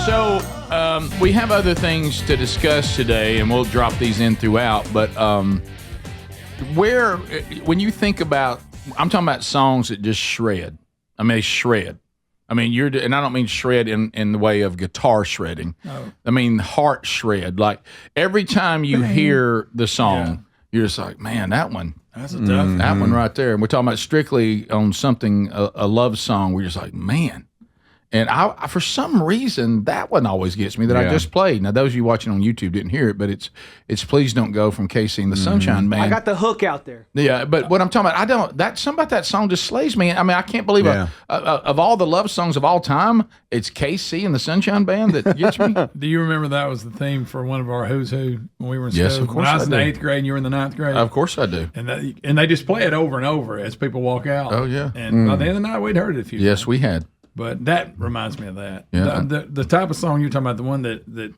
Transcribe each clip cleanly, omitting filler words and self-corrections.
So we have other things to discuss today, and we'll drop these in throughout. But when you think about, I'm talking about songs that just shred. I mean, they shred. I mean, and I don't mean shred in the way of guitar shredding. No. I mean heart shred. Like every time you hear the song, you're just like, man, that one. That's a tough That one right there. And we're talking about strictly on something, a love song. We're just like, man. And I for some reason, that one always gets me that I just played. Now, those of you watching on YouTube didn't hear it, but it's Please Don't Go from Casey and the Sunshine Band. I got the hook out there. Yeah, but what I'm talking about, something about that song just slays me. I mean, I can't believe of all the love songs of all time, it's Casey and the Sunshine Band that gets me. Do you remember that was the theme for one of our Who's Who when we were in school? Yes, of course when I was I in do. the 8th grade and you were in the 9th grade? Of course I do. And they just play it over and over as people walk out. Oh, yeah. And by the end of the night, we'd heard it a few times. Yes, we had. But that reminds me of that. Yeah. The type of song you're talking about, the one that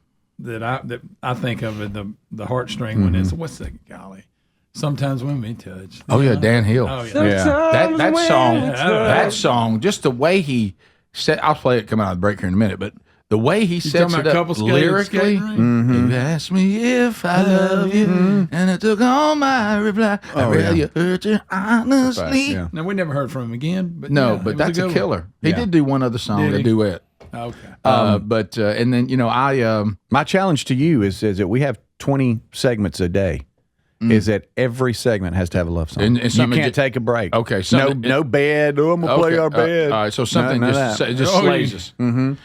I think of it, the heartstring one is, what's that, golly? Sometimes when we touch. Oh yeah, Dan Hill. Oh yeah. That song, just the way he said. I'll play it. Come out of the break here in a minute, but the way he sets it up lyrically. You asked me if I love you, and I took on my reply. I really hurt you honestly. Right, Now we never heard from him again, but but that's a killer. He did do one other song, a duet. Okay. And then my challenge to you is that we have 20 segments a day. Is that every segment has to have a love song. And you can't take a break. Okay. No bed. Oh, I'm going to play our bed. All right. So something just slays us.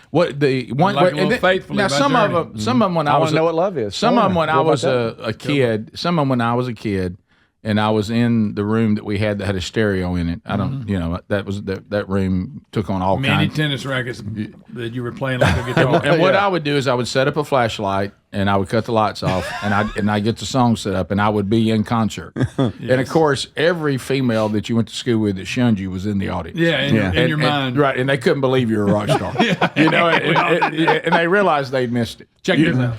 What the one? Like faithfully now some of them when I want to know what love is. Some of them when I was a kid. Some of them when I was a kid, and I was in the room that we had that had a stereo in it. I don't, that room took on all many kinds. tennis rackets that you were playing like a guitar. And what I would do is I would set up a flashlight and I would cut the lights off and I get the song set up and I would be in concert. And of course, every female that you went to school with that shunned you was in the audience. Yeah, in your mind. Right, and they couldn't believe you were a rock star. And they realized they'd missed it. Check this out.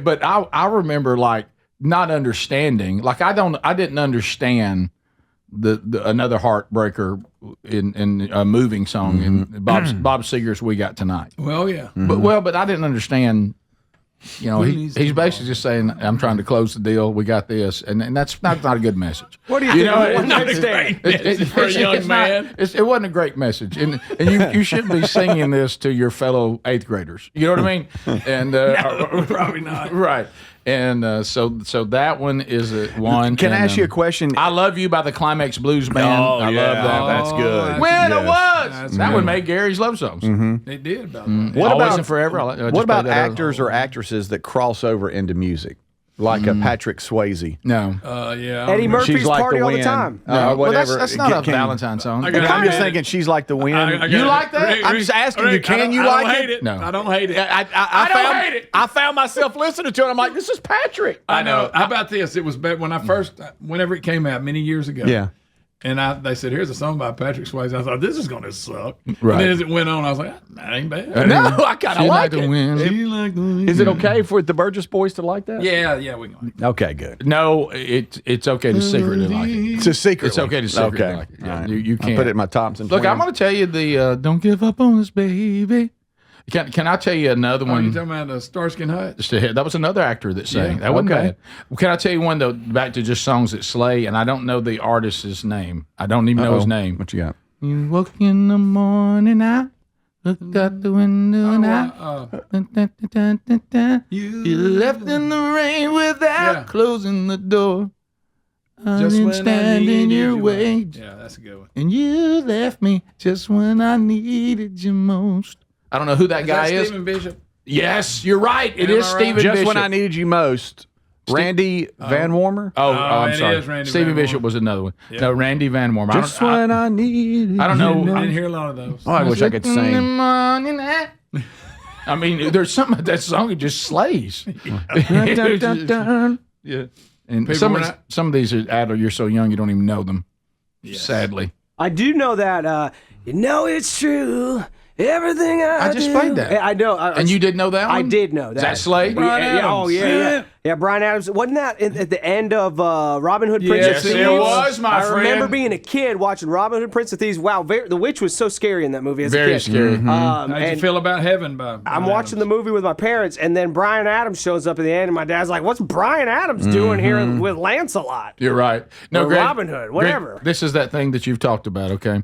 But I remember like not understanding, like I didn't understand the another heartbreaker in a moving song in Bob Seger's "We Got Tonight." Well, yeah, but I didn't understand. He's basically just saying, "I'm trying to close the deal. We got this," and that's not a good message. What do you think? Not a great message for a young man. It wasn't a great message, and you should be singing this to your fellow 8th graders. You know what I mean? And No, probably not. Right. And so that one is one. Can I ask you a question? I Love You by the Climax Blues Band. I love that. That's good. When it was. That one made Gary's love songs. They did. By the way. What Always about and Forever. What about actors or actresses that cross over into music, like a Patrick Swayze? No. Yeah. Eddie Murphy's She's like Party the all the wind. time. No. Whatever. That's not a Valentine song. I got I'm just it. thinking she's like the wind. You like that? I'm just asking you, can you like it? No. I don't hate it. I don't hate it. I found myself listening to it. I'm like, this is Patrick. I know. How about this? It was back when whenever it came out many years ago. Yeah. And they said, here's a song by Patrick Swayze. I thought, this is going to suck. Right. And then as it went on, I was like, that ain't bad. No, I kind of like it. She like the wind. Is it okay for the Burgess boys to like that? Yeah, we can like it. Okay, good. No, it's okay to secretly like it. It's a secret. It's okay to secretly like it. Yeah, you can't. I'll put it in my Thompson. Look, I'm going to tell you the Don't Give Up on Us, Baby. Can I tell you another one? You talking about Starsky and Hutch? That was another actor that sang. That wasn't bad. Can I tell you one, though, back to just songs that slay, and I don't know the artist's name. I don't even know his name. What you got? You woke in the morning, I looked out the window, and you left in the rain without closing the door. I didn't stand in your way. Yeah, that's a good one. And you left me just when I needed you most. I don't know who that guy is. Stephen Bishop? Yes, you're right. It is Stephen Bishop. Just when I needed you most. Randy Van Warmer? I'm sorry. Is Randy Stephen Van Bishop was another one. Yeah. No, Randy Van Warmer. Just when I needed I don't know. I didn't hear a lot of those. Oh, I wish I could sing. I mean, there's something about that song that just slays. Yeah. And some of these are adult. You're so young, you don't even know them. Yes. Sadly. I do know that, you know it's true. Everything I just do. played that. Yeah, I know. And you didn't know that one? I did know that. Is that Slade? Yeah, Brian Adams. Wasn't that at the end of Robin Hood, Prince of Yes, Thieves? it was, my I friend. remember being a kid watching Robin Hood, Prince of Thieves. Wow, the witch was so scary in that movie as a Very kid. scary. How'd you And feel about Heaven? I'm watching the movie with my parents, and then Brian Adams shows up at the end, and my dad's like, "What's Brian Adams doing here with Lancelot?" You're right. No, Or Greg, Robin Hood, whatever. Greg, this is that thing that you've talked about, okay?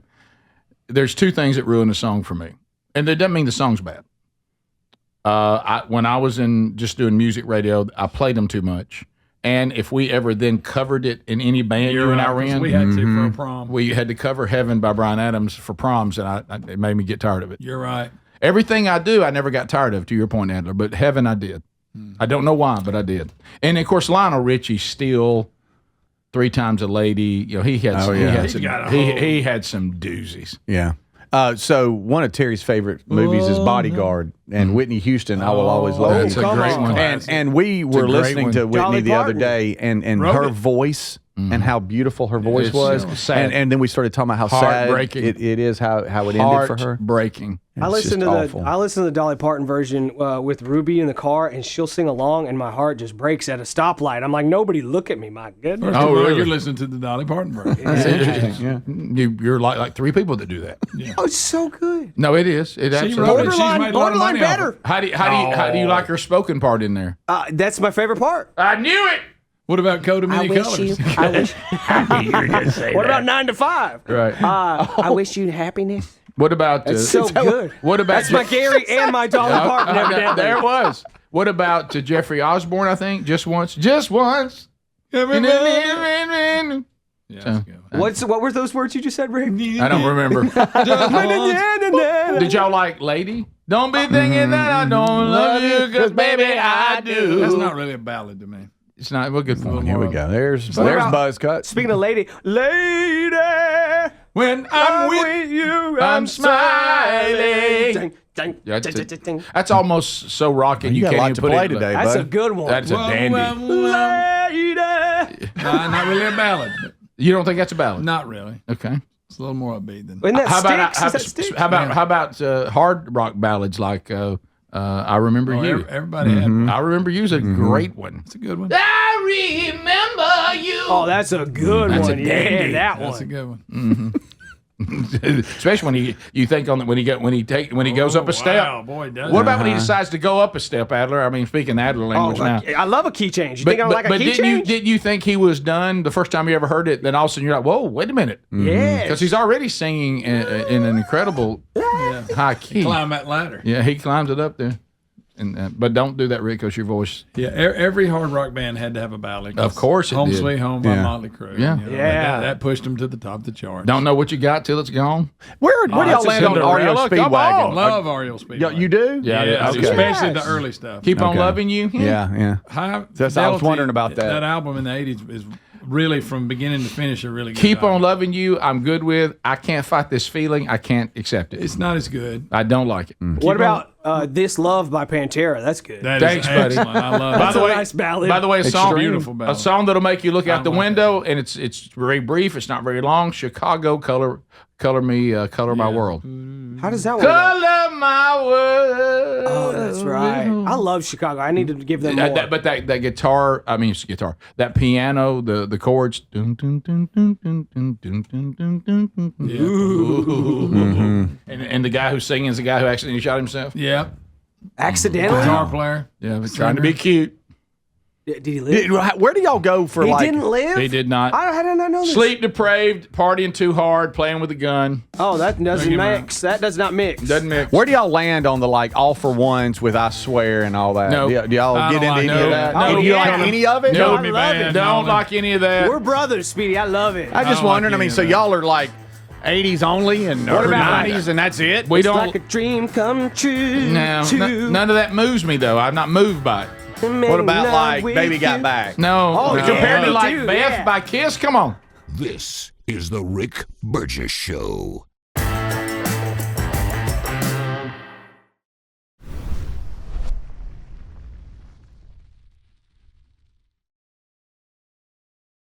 There's two things that ruin a song for me. And that doesn't mean the song's bad. When I was in just doing music radio, I played them too much. And if we ever then covered it in any band you and I were in, We had to for a prom. we had to cover Heaven by Bryan Adams for proms, and it made me get tired of it. You're right. Everything I do, I never got tired of, to your point, Adler, but Heaven I did. I don't know why, but I did. And, of course, Lionel Richie still, 3 Times a Lady, he had some, he had some doozies. Yeah. So one of Terry's favorite movies is Bodyguard, and Whitney Houston, I Will Always Love You. That's a great one. And we were listening to Whitney Dolly the other Parton. day, and her voice and how beautiful her voice It's was. sad. And then we started talking about how sad Heartbreaking. it is, how it ended for her. Breaking. I It's listen just to awful. the Dolly Parton version with Ruby in the car, and she'll sing along, and my heart just breaks at a stoplight. I'm like, nobody look at me, my goodness. First of all, really? You're listening to the Dolly Parton version. That's interesting. Yeah. You're like 3 people that do that. Oh, it's so good. No, it is. It She absolutely wrote it. is. She's made a lot of money off better. it. How do you like her spoken part in there? That's my favorite part. I knew it. What about Coat of Many Colors? I wish. What about 9 to 5? Right. I wish you happiness. What about It's so good. What about That's my Gary and my Dolly Parton evidently. There it was. What about Jeffrey Osborne? I think just once. Yeah, that's good. What were those words you just said, Rick? I don't remember. Did y'all like Lady? Don't be thinking that I don't love you, cause baby I do. That's not really a ballad to me. It's not. Well, good point. Here we go. There's about- Buzz Cut. Speaking of lady, When I'm with you, I'm smiling. Yeah, that's almost so rocking You you got a can't lot even to put play it. today, That's bud. a good one. That's a dandy. Lady. Nah, not really a ballad. You don't think that's a ballad? Not really. Okay. It's a little more upbeat than. Isn't that How Sticks? about Is that Sticks? how about hard rock ballads like I Remember You? Everybody had one. I Remember You is a great one. It's a good one. I remember you. Oh, that's a good That's a one. dandy. Yeah, that That's a one. good one. Especially when you think on when he goes up a step. Wow, boy, does What it. about when he decides to go up a step, Adler? I mean, speaking Adler language now. I love a key change. You think I like a key change? didn't you think he was done the first time you ever heard it? Then all of a sudden you're like, whoa, wait a minute. Yeah. Because he's already singing in an incredible high key. Climb that ladder. Yeah, he climbs it up there. But don't do that, Rick, because your voice. Yeah, every hard rock band had to have a ballad. Of course it Home did. Sweet Home by Yeah. Motley Crue. Yeah. That pushed them to the top of the charts. Don't know what you got till it's gone. Where do y'all that's a land on Cinderella. REO Come Speedwagon? on. Love REO Speedwagon. You do? Yeah, Okay. especially the early stuff. Keep on Okay. loving you. Yeah. High I was Fidelity, wondering about that. That album in the 80s is really, from beginning to finish, a really good Keep on album. loving you. I'm good with. I can't fight this feeling. I can't accept it. It's not as good. I don't like it. What about This Love by Pantera? That's good. That Thanks, is buddy. excellent. I love By it. the way, nice ballad. By the way, beautiful ballad. a song that'll make you look out the like window, and it's very brief. It's not very long. Chicago, color my world. How does that one go? Color my world. Oh, that's right. I love Chicago. I need to give them more. That guitar, that piano, the chords. Dun, dun, dun, dun, dun, dun, dun, dun, dun, dun, dun, dun. Yeah. And the guy who's singing is the guy who accidentally shot himself. Yeah. Accidentally? Guitar player. Yeah, but trying to be cute. Did he live? Where do y'all go for He like? didn't live? He did not. How did I know this? Sleep depraved, partying too hard, playing with a gun. Oh, that doesn't you, man. mix. That does not mix. Doesn't mix. Where do y'all land on the like all for ones with I swear and all that? No. Do y'all I get don't into like any of no. that? Oh, Do you yeah. like any of it? No, I love it. Don't like any of that. We're brothers, Speedy. I love it. I just don't like wondered. I any mean, of so that. y'all are like 80s only and or about- 90s and that's it? we It's don't. like a dream come true. No, to none of that moves me though. I'm not moved by it. What about like Baby Got Back? No, Oh, compared yeah, to me like too, Beth yeah. by Kiss. Come on. This is the Rick Burgess Show.